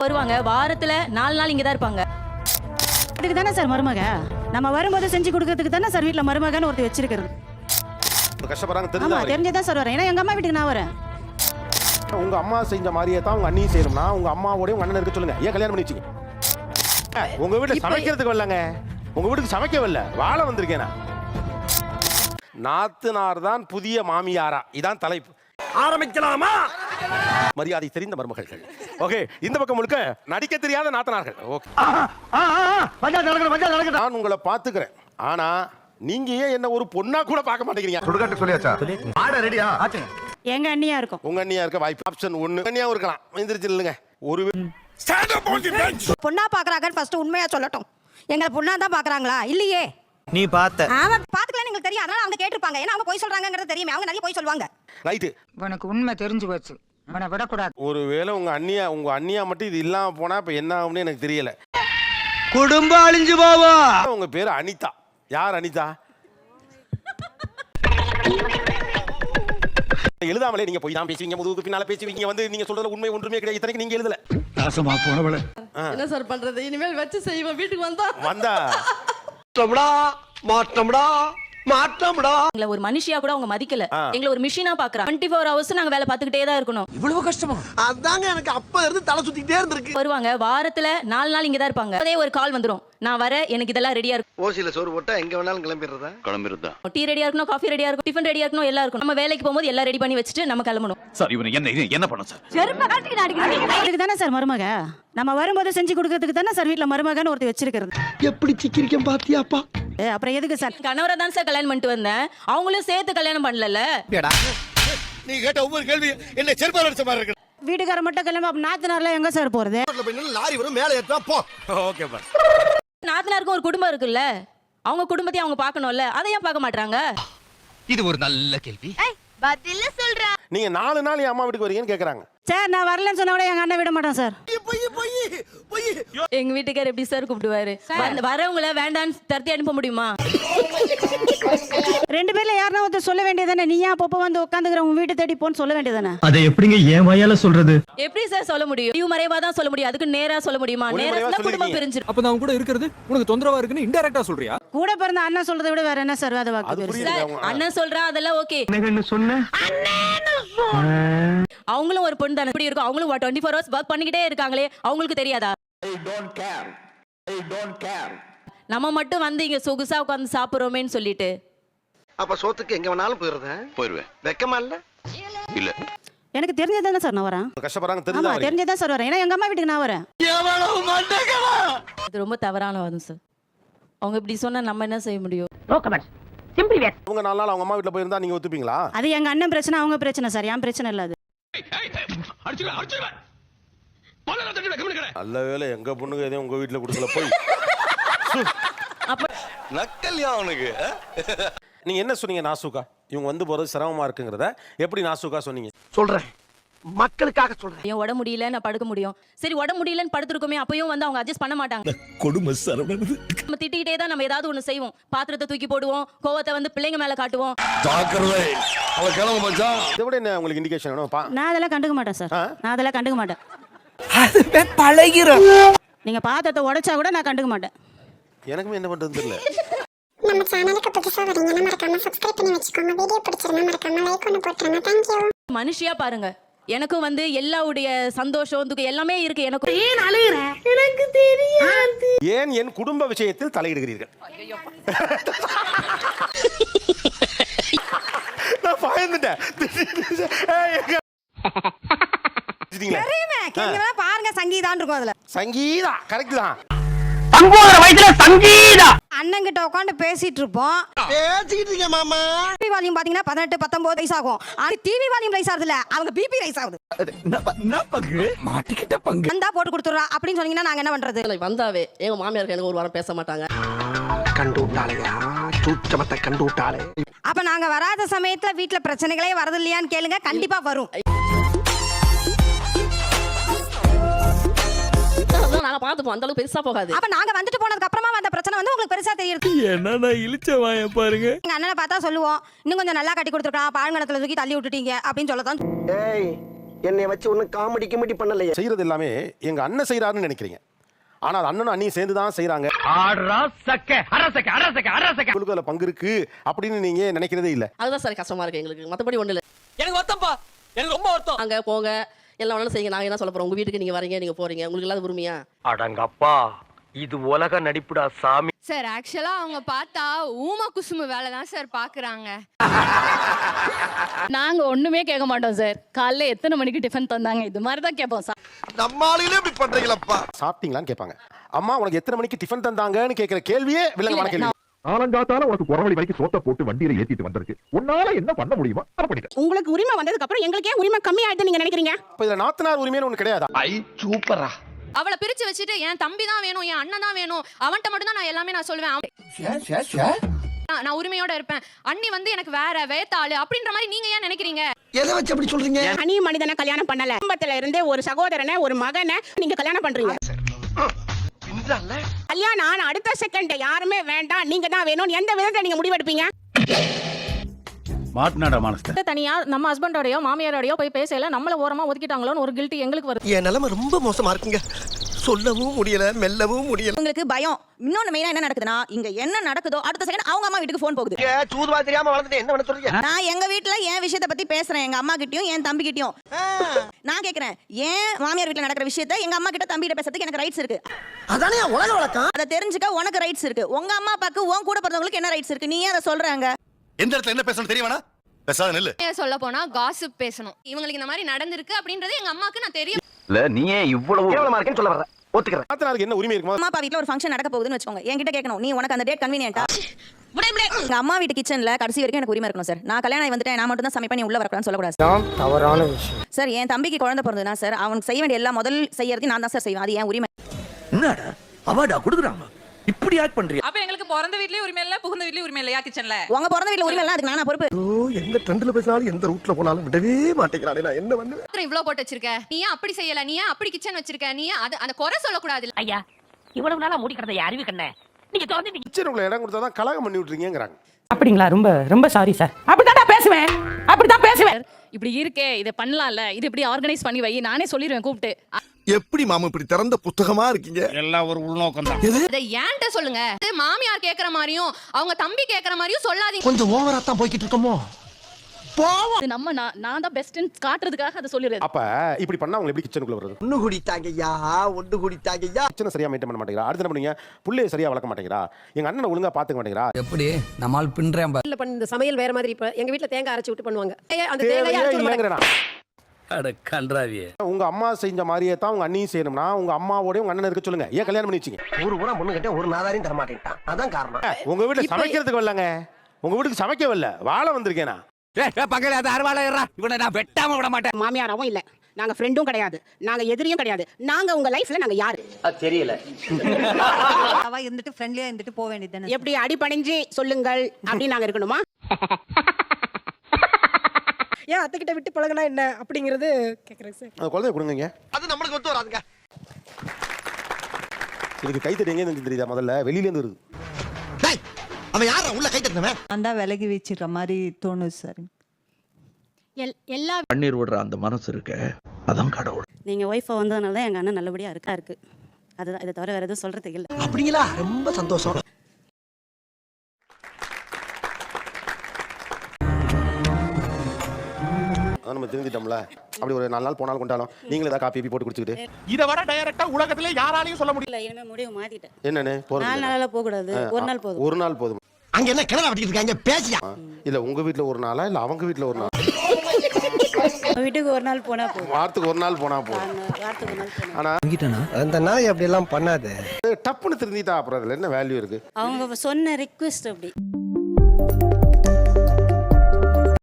வருவாங்க, வாரத்துல 4 நாள் இங்க தான் இருப்பாங்க. இதுக்கு தானே சார் மருமக, நம்ம வரும்போது செஞ்சு கொடுக்கறதுக்கு தானே சார் வீட்டில் மருமகன்னு ஒருத்தர் வச்சிருக்கிறது. கஷ்டப்படுறாங்க ஆமா, தெரிஞ்சதான் சார் வரேன். ஏன்னா எங்க அம்மா வீட்டுக்கு நான் வரேன். உங்க அம்மா செஞ்ச மாதிரியே தான் உங்க அண்ணியும் செய்யணும்னா உங்க அம்மாவோடய உங்க அண்ணன் இருக்க சொல்லுங்க. ஏன் கல்யாணம் பண்ணி வச்சீங்க? உங்க வீட்டுல சமைக்கிறதுக்கு வரலங்க, உங்க வீட்டுக்கு சமைக்க வரல, வாழ வந்திருக்கேன் நான். நாத்தனார் தான் புதிய மாமியாரா, இதான் தலைப்பு. ஆரம்பிக்கலாமா? மரியாதை தெரிந்த மருமகள். ஓகே, இந்த பக்கம் முழுக்க நடிக்க தெரியாத நாத்தனார்கள். ஓகே, நான் உங்களை பாத்துக்கிறேன். ஆனா நீங்க ஏன் என்ன ஒரு பொண்ணா கூட பார்க்க மாட்டேங்கிறீங்க? சுடுகாட்டு சொல்லியாச்சா? ஆட ரெடியா? எங்க அண்ணியா இருக்கும். உங்க அண்ணியா இருக்க வாய்ப்பு ஆப்ஷன் 1. அண்ணியாவும் இருக்கலாம். எந்திரிச்சு இல்லைங்க. ஒரு பொண்ணா பாக்குறாங்கன்னு ஃபர்ஸ்ட் உண்மையா சொல்லட்டும். எங்களை பொண்ணா தான் பாக்குறாங்களா? இல்லையே. நீ பார்த்த ஆமா, பாத்துக்கலாம், உங்களுக்கு தெரியும். அதனால அவங்க கேட்டிருப்பாங்க. ஏன்னா அவங்க போய் சொல்றாங்கங்கிறது தெரியுமே. அவங்க நிறைய போய் சொல்லுவாங்க. ரைட். உனக்கு உண்மை தெரிஞ்சு போச்சு, அவனை விடக்கூடாது. ஒருவேளை உங்க அண்ணியா மட்டும் இது இல்லாம போனா இப்ப என்ன ஆகும்னு எனக்கு தெரியல. குடும்பம் அழிஞ்சு போவா. உங்க பேரு அனிதா. யார் அனிதா? எழுதாமலே நீங்க போய் தான் பேசுவீங்க, முதுகுக்கு பின்னால பேசுவீங்க. வந்து நீங்க சொல்றதுல உண்மை ஒன்றுமே கிடையாது. இத்தனைக்கு நீங்க எழுதல. நாசமா போனவளே. என்ன சார் பண்றது? இனிமேல் வச்சு செய்வோம். வீட்டுக்கு வந்தா மாட்டம்டா. எங்களை ஒரு மனுஷியா கூட அவங்க மதிக்கல. எங்களை ஒரு மிஷினா பாக்குறாங்க. 24 ஹவர்ஸ் நாங்க வேலை பார்த்துக்கிட்டே தான் இருக்கணும். இவ்வளவு கஷ்டமா? அதாங்க எனக்கு அப்ப இருந்து தலை சுத்திட்டே இருந்திருக்கு. வருவாங்க, வாரத்துல 4 நாள் இங்க தான் இருப்பாங்க. அதே ஒரு கால் வந்துரும், நான் வர, எனக்கு இதெல்லாம் ரெடியா இருக்கும். ஓசில சோறு போட்டா எங்க வேணாலும் கிளம்பிடுறதா? டீ ரெடியா இருக்கணும், காஃபி ரெடியா இருக்கும், டிஃபன் ரெடியா இருக்கணும், எல்லாம் இருக்கும். நம்ம வேலைக்கு போகும்போது எல்லாம் ரெடி பண்ணி வச்சுட்டு நம்ம கிளம்பணும். சார் இவனை என்ன பண்ண சார்? இதுக்கு தானே சார் மருமக, நம்ம வரும்போது செஞ்சு கொடுக்கறதுக்கு தானே சார் வீட்டில் மருமகன்னு ஒருத்தர் வச்சிருக்கிறது. எப்படி சிக்கிரிக்கம் பாத்தியாப்பா? அப்புறம் எதுக்கு சார்? கணவரை தான் சார் கல்யாணம் பண்ணிட்டு வந்தேன். அவங்களும் சேர்த்து கல்யாணம் பண்ணல. நீ கேட்ட ஒவ்வொரு கேள்வி என்ன செருப்பால அடிச்ச மாதிரி இருக்கு. வீட்டுக்கார மட்டும் கிளம்பி நாத்தனார்ல எங்க சார் போறது? லாரி வரும், மேல ஏத்தா போ. ஓகே பா. நாத்தனாருக்கும் ஒரு குடும்பம் இருக்குல்ல, அவங்க குடும்பத்தையும் அவங்க பார்க்கணும்ல, அதை ஏன் பார்க்க மாட்டாங்க? இது ஒரு நல்ல கேள்வி. பதில்ல சொல்றா. நீங்க 4 நாள் என் அம்மா வீட்டுக்கு வரீங்கன்னு கேக்குறாங்க. சார் நான் வரலன்னு சொன்னா கூட எங்க அண்ணன் விட மாட்டான் சார். எங்க வீட்டுக்கார் எப்படி சார் கூப்பிடுவாரு? வரவங்கள வேண்டான்னு தரத்தி அனுப்ப முடியுமா? 2 பேர்ல யாருன்னா ஒருத்தர் சொல்ல வேண்டியதானே, நீ ஏன் அப்பப்போ வந்து உட்காந்துக்கிற, உன் வீட்டு தேடி போன்னு சொல்ல வேண்டியதானே. அதை எப்படிங்க ஏன் வாயால சொல்றது? எப்படி சார் சொல்ல முடியும்? இது மறைவா தான் சொல்ல முடியும். அதுக்கு நேரா சொல்ல முடியுமா? நேரா சொன்னா குடும்பம் பிரிஞ்சிரும். அப்ப நான் கூட இருக்கிறது உனக்கு தொந்தரவா இருக்குன்னு இன்டைரக்டா சொல்றியா? கூட பிறந்த அண்ணன் சொல்றதை விட வேற என்ன சார் வேத வாக்கு? சார் அண்ணன் சொல்றா அதெல்லாம் ஓகே. என்ன சொன்ன? அவங்களும் ஒரு பொண்ணு தானே, இப்படி இருக்கும். அவங்களும் 24 ஹவர்ஸ் வர்க் பண்ணிக்கிட்டே இருக்காங்களே, அவங்களுக்கு தெரியாதா? நம்ம மட்டும் வந்து இங்க சொகுசா உட்கார்ந்து சாப்பிடுறோமேன்னு சொல்லிட்டு. அப்ப சோத்துக்கு எங்க வேணாலும் போயிருவேன். வெக்கமா இல்ல? இல்ல. எனக்கு தெரிஞ்சதானே சார் நான் வரேன். கஷ்டப்படுறாங்க, ஆமா, தெரிஞ்சதான் சார் வரேன். ஏன்னா எங்க அம்மா வீட்டுக்கு நான் வரேன். இது ரொம்ப தவறான வாதம் சார். அவங்க இப்படி சொன்னா நம்ம என்ன செய்ய முடியும்? அவங்க 4 நாள் அவங்க அம்மா வீட்டுல போயிருந்தா நீங்க ஒத்துப்பீங்களா? அது எங்க அண்ணன் பிரச்சனை, அவங்க பிரச்சனை சார், என் பிரச்சனை இல்ல அது. நல்ல வேளை எங்க பொண்ணுங்க எதையும் உங்க வீட்டுல கொடுக்கல. போய் நக்கல்யா அவனுக்கு. நீங்க என்ன சொன்னீங்க? நாசுகா இவங்க வந்து போறது சிரமமா இருக்குங்கிறத எப்படி நாசுகா சொன்னீங்க? சொல்றேன், மக்களுக்காக சொல்றேன். என் உடம்பு முடியல, நான் படுக்க முடியும். சரி, உடம்பு முடியலன்னு படுத்துருக்கோமே, அப்பயும் வந்து அவங்க அட்ஜஸ்ட் பண்ண மாட்டாங்க. கொடுமை சரவணது. நம்ம திட்டிக்கிட்டே தான் நம்ம ஏதாவது ஒண்ணு செய்வோம். பாத்திரத்தை தூக்கி போடுவோம், கோவத்தை வந்து பிள்ளைங்க மேல காட்டுவோம். ஜாக்கிரதை, அவ கிளம்ப மச்சான். இதை விட என்ன உங்களுக்கு இண்டிகேஷன் வேணும்? நான் அதெல்லாம் கண்டுக்க மாட்டேன் சார். நான் அதெல்லாம் கண்டுக்க மாட்டேன். அதுவே பழகிறோம். நீங்க பாத்திரத்தை உடைச்சா கூட நான் கண்டுக்க மாட்டேன். எனக்குமே என்ன பண்றதுன்னு தெரியல. நம்ம சேனலுக்கு புதுசா வரீங்கன்னா மறக்காம சப்ஸ்கிரைப் பண்ணி வச்சுக்கோங்க. வீடியோ பிடிச்சிருந்தா மறக்காம லைக் பண்ணி போட்டுருங்க. Thank you. மனுஷியா பாருங்க, எனக்கும் வந்து எல்லாவுடைய சந்தோஷம் துக்கம் எல்லாமே இருக்கு. எனக்கு ஏன் அழுகுற? எனக்கு தெரியாது. ஏன் என் குடும்ப விஷயத்தில் தலையிடுகிறீர்கள்? நான் பயந்துட்டேன். பாருங்க, சங்கீதான்னு இருக்கும் அதுல. சங்கீதா கரெக்ட் தான். அண்ணன் கிட்ட உட்காந்து பேசிட்டு இருப்போம். பேசிட்டு இருக்கேன் மாமா. டிவி வால்யூம் பாத்தீங்கன்னா 18 19 ரைஸ் ஆகும். அது டிவி வால்யூம் ரைஸ் ஆகுதுல, அவங்க பிபி ரைஸ் ஆகுது. மாட்டிக்கிட்ட பங்கு வந்தா போட்டு கொடுத்துறா அப்படின்னு சொன்னீங்கன்னா நாங்க என்ன பண்றது? வந்தாவே எங்க மாமியாருக்கு எனக்கு ஒரு வாரம் பேச மாட்டாங்க. கண்டு விட்டாளையா, சூச்சமத்தை கண்டு விட்டாளே. அப்ப நாங்க வராத சமயத்துல வீட்டுல பிரச்சனைகளே வரது இல்லையான்னு கேளுங்க, கண்டிப்பா வரும். நாங்க பாத்துப்போம், அந்த அளவுக்கு பெருசா போகாது. அப்ப நாங்க வந்துட்டு போனதுக்கு அப்புறமா அந்த பிரச்சனை வந்து உங்களுக்கு பெருசா தெரியுது. என்னடா இழுச்ச வாய பாருங்க. எங்க அண்ணனை பார்த்தா சொல்லுவோம், இன்னும் கொஞ்சம் நல்லா கட்டி கொடுத்துருக்கான், பாழ்மனத்துல தூக்கி தள்ளி விட்டுட்டீங்க அப்படின்னு சொல்லதான். ஏய், என்னை வச்சு ஒன்னும் காமெடி கிமெடி பண்ணலையே. செய்யறது எல்லாமே எங்க அண்ணன் செய்யறாருன்னு நினைக்கிறீங்க. ஆனா அது அண்ணனும் அண்ணியும் சேர்ந்து தான் செய்யறாங்க. உங்களுக்கு அதுல பங்கு இருக்கு அப்படின்னு நீங்க நினைக்கிறதே இல்ல. அதுதான் சார் கஷ்டமா இருக்கு எங்களுக்கு, மத்தபடி ஒண்ணு இல்ல. எனக்கு வருத்தம்ப்பா, எனக்கு ரொம்ப வருத்தம். அங்க போங்க, எல்லாம் வேணாலும் செய்யுங்க, நாங்க என்ன சொல்ல போறோம்? உங்க வீட்டுக்கு நீங்க வரீங்க, நீங்க போறீங்க, உங்களுக்கு இல்லாத உரிமையா? அடங்கப்பா, இது உலக நடிப்புடா சாமி. சார் ஆக்சுவலா அவங்க பார்த்தா ஊம குசுமு வேலை தான் சார் பாக்குறாங்க. நாங்க ஒண்ணுமே கேட்க மாட்டோம் சார். காலைல எத்தனை மணிக்கு டிஃபன் தந்தாங்க, இது மாதிரி தான் கேட்போம் சார். நம்ம ஆளுகளே இப்படி பண்றீங்களப்பா. சாப்பிட்டீங்களான்னு கேட்பாங்க. அம்மா உனக்கு எத்தனை மணிக்கு டிஃபன் தந்தாங்கன்னு கேட்கிற கேள்வியே வில்லங்கமான கேள்வி. ஆலங்காத்தால உனக்கு குறவழி வரைக்கும் சோத்த போட்டு வண்டியில ஏத்திட்டு வந்திருக்கு. உன்னால என்ன பண்ண முடியுமா அதை பண்ணிட்டேன். உங்களுக்கு உரிமை வந்ததுக்கு அப்புறம் எங்களுக்கு ஏன் உரிமை கம்மி ஆயிடுது நீங்க நினைக்கிறீங்க? இப்ப இதுல நாத்தனார் உரிமைன்னு ஒண்ணு கிடையாது. ஐ சூப்பரா. அவளை பிரிச்சு வச்சுட்டு என் தம்பி தான் வேணும், என் அண்ணன் தான் வேணும், அவன்கிட்ட மட்டும் தான் நான் எல்லாமே நான் சொல்லுவேன். நான் உரிமையோட இருப்பேன். அண்ணி வந்து எனக்கு வேற வேத்தாளு அப்படின்ற மாதிரி நீங்க ஏன் நினைக்கிறீங்க? எதை வச்சு அப்படி சொல்றீங்க? தனி மனிதனை கல்யாணம் பண்ணல, குடும்பத்துல இருந்து ஒரு சகோதரனை ஒரு மகனை நீங்க கல்யாணம் பண்றீங்க. கல்யாணம் ஆன அடுத்த செகண்ட் யாருமே வேண்டாம், நீங்க தான் வேணும், எந்த விதத்தை நீங்க முடிவெடுப்பீங்க? மாட்னாடா மானஸ்த. தனியா நம்ம ஹஸ்பண்டோடயோ மாமியாரோடயோ போய் பேசல, நம்மள ஓரமா ஒதுக்கிட்டாங்களோன்னு ஒரு கில்ட்டி எங்களுக்கு வருது. என் நிலைமை ரொம்ப மோசமா இருக்குங்க. சொல்லவும் முடியல, மெல்லவும் முடியல. உங்களுக்கு பயம். இன்னொன்னு மெயினா என்ன நடக்குதுன்னா, இங்க என்ன நடக்குதோ அடுத்த செகண்ட் அவங்க அம்மா வீட்டுக்கு போன் போகுது. சூதுவா தெரியாம வளர்ந்துட்டு என்ன பண்ண சொல்றீங்க? நான் எங்க வீட்ல என் விஷயத்தை பத்தி பேசுறேன், எங்க அம்மா கிட்டயும் என் தம்பி கிட்டயும். நான் கேக்குறேன், ஏன் மாமியார் வீட்ல நடக்கிற விஷயத்தை எங்க அம்மா கிட்ட தம்பி கிட்ட பேசுறதுக்கு எனக்கு ரைட்ஸ் இருக்கு. அதானே உலக வழக்கம். அதை தெரிஞ்சுக்க உனக்கு ரைட்ஸ் இருக்கு. உங்க அம்மா அப்பாக்கு உன் கூட பிறந்தவங்களுக்கு என்ன ரைட்ஸ் இருக்கு? நீ ஏன் அதை சொல்றாங்க? எந்த இடத்துல என்ன பேசணும் தெரியவனா? பேசாத நில்லு. சொல்ல போனா காசிப் பேசணும். இவங்களுக்கு இந்த மாதிரி நடந்திருக்கு அப்படின்றது எங்க அம்மாக்கு நான் தெரியும். இல்ல நீ ஏன் இவ்வளவு கேவலமா இருக்கேன்னு சொல்ல வர்ற? ஒத்துக்கிறேன். நாத்தனாருக்கு என்ன உரிமை இருக்குமா? அம்மா அப்பா வீட்ல ஒரு ஃபங்க்ஷன் நடக்க போகுதுன்னு வச்சுக்கோங்க, என்கிட்ட கேட்கணும், நீ உனக்கு அந்த டேட் கன்வீனியன்ட்டா? எங்க அம்மா வீட்டு கிச்சன்ல கடைசி வரைக்கும் எனக்கு உரிமை இருக்கணும் சார். நான் கல்யாணம் ஆகி வந்துட்டேன், நான் மட்டும் தான் சமைப்பேன், நீ உள்ள வரக்கூடாதுன்னு சொல்லக்கூடாது. தவறான விஷயம் சார். என் தம்பிக்கு குழந்தை பிறந்ததுன்னா சார், அவனுக்கு செய்ய வேண்டிய எல்லா முதல் செய்யறதையும் நான் தான் சார் செய்வேன். அது என் உரிமை. என்னடா அவார்டா கொடுக்குறாங்க, இப்படி ஆட் பண்றியா? அப்ப எங்களுக்கு பிறந்த வீட்லயே உரிமை இல்ல, புகுந்த வீட்லயே உரிமை இல்லையா கிச்சன்ல? உங்க பிறந்த வீட்ல உரிமை இல்ல, அதுக்கு நானா பொறுப்பு? எந்த ட்ரெண்ட்ல பேசினாலும் எந்த ரூட்ல போனாலும் விடவே மாட்டேங்கிறானே, நான் என்ன பண்ணுவேன்? இவ்ளோ போட்டு வச்சிருக்க, நீ ஏன் அப்படி செய்யல, நீ ஏன் அப்படி கிச்சன் வச்சிருக்க, நீ ஏன் அந்த குறை சொல்லக்கூடாது. ஐயா இவ்வளவு நாளா மூடி கிடந்த அறிவு கண்ணே, நீங்க தொடர்ந்து கிச்சன் உங்களை இடம் கொடுத்தா தான் கலகம் பண்ணி விட்டுறீங்கிறாங்க. அப்படிங்களா? ரொம்ப ரொம்ப சாரி சார். அப்படிதான் பேசுவேன், அப்படிதான் பேசுவேன். இப்படி இருக்கே, இதை பண்ணலாம்ல, இது இப்படி ஆர்கனைஸ் பண்ணி வை, நானே சொல்லிடுவேன் கூப்பிட்டு. எப்படி மாமா இப்படி திறந்த புத்தகமா இருக்கீங்க? எல்லாம் ஒரு உள்நோக்கம் தான். இதை ஏன்ட்ட சொல்லுங்க. மாமியார் கேக்குற மாதிரியும் அவங்க தம்பி கேக்குற மாதிரியும் சொல்லாதீங்க. கொஞ்சம் ஓவரா தான் போய்கிட்டு இருக்கோமோ? இது நம்ம நான் தான் பெஸ்ட்னு காட்டுறதுக்காக அதை சொல்லிடுறது. அப்ப இப்படி பண்ணா அவங்க எப்படி கிச்சனுக்குள்ள வருது? ஒண்ணு குடித்தாங்கய்யா, ஒண்ணு குடித்தாங்கய்யா. கிச்சனை சரியா மெயின்டைன் பண்ண மாட்டேங்கிறா. அடுத்து என்ன பண்ணீங்க? புள்ளைய சரியா வளர்க்க மாட்டேங்கிறா. எங்க அண்ணனை ஒழுங்கா பாத்துக்க மாட்டேங்கிறா. எப்படி நம்மால் பின்றேன் இல்ல பண்ண இந்த சமையல் வேற மாதிரி. இப்ப எங்க வீட்ல தேங்காய் அரைச்சு விட்டு பண்ணுவாங்க. அந்த தேவையே தேங்காய் அரைச்சு இல்லைங்கிறேன். அட கன்றாவியே. உங்க அம்மா செஞ்ச மாதிரியே தான் உங்க அண்ணியும் செய்யணும்னா உங்க அம்மாவோடய உங்க அண்ணன் இருக்க சொல்லுங்க. ஏன் கல்யாணம் பண்ணி வச்சீங்க? ஒரு பூரா பொண்ணு கிட்ட ஒரு நாதாரையும் தர மாட்டேன்ட்டான். அதான் காரணம். உங்க வீட்டுல சமைக்கிறதுக்கு வரலங்க. உங்க வீட்டுக்கு சமைக்க வரல, வாழ வந்திருக்கேனா? பக்கத்துல அது அறுவாலை இவனை நான் வெட்டாம விட மாட்டேன். மாமியாராவும் இல்ல, நாங்க ஃப்ரெண்டும் கிடையாது, நாங்க எதிரியும் கிடையாது. நாங்க உங்க லைஃப்ல நாங்க யாரு? தெரியல. அவ இருந்துட்டு ஃப்ரெண்ட்லியா இருந்துட்டு போக வேண்டியது. எப்படி அடிபணிஞ்சு சொல்லுங்கள் அப்படி நாங்க இருக்கணுமா? ஏன் அத்தை கிட்ட விட்டு பழகனா என்ன அப்படிங்கிறது கேக்குறேன் சார். அந்த குழந்தைய கொடுங்க. அது நம்மளுக்கு ஒத்து வராதுங்க. இதுக்கு கைத்தடி எங்க இருந்து தெரியுதா? முதல்ல வெளியில இருந்து வருது. டேய் அவன் யாரா உள்ள கை தட்டினவன்? நான் தான் விலகி வச்சிடுற மாதிரி தோணுது சார். எல்லா கண்ணீர் விடுற அந்த மனசு இருக்கு, அதான் கடவுள். நீங்க ஒய்ஃபை வந்ததுனால தான் எங்க அண்ணன் நல்லபடியா இருக்கு. அதுதான், இதை தவிர வேற எதுவும் சொல்றதுக்கு இல்ல. அப்படிங்களா? ரொம்ப சந்தோஷம். நம்ம தெரிஞ்சிட்டோம்ல. அப்படி ஒரு 4 நாள் போனாலும் கொண்டாலும் நீங்களே ஏதாவது காப்பி போட்டு குடிச்சுக்கிட்டு இத வர டைரக்டா உலகத்துல யாராலையும் சொல்ல முடியல. இனிமே முடிவு மாத்திட்டேன். என்னன்னு போறது? 4 நாளால போக கூடாது, ஒரு நாள் போதும். ஒரு நாள் போதும். அங்க என்ன கிணறு வெட்டிட்டு இருக்காங்க பேசியா? இல்ல உங்க வீட்ல ஒரு நாளா இல்ல அவங்க வீட்ல ஒரு நாள்? வீட்டுக்கு ஒரு நாள் போனா போதும். வாரத்துக்கு ஒரு நாள் போனா போதும். வாரத்துக்கு ஒரு நாள் போனா. ஆனா அந்த நாய் அப்படி எல்லாம் பண்ணாது. டப்புன்னு திருந்திட்டா அப்புறம் அதுல என்ன வேல்யூ இருக்கு? அவங்க சொன்ன ரிக்வெஸ்ட் அப்படி.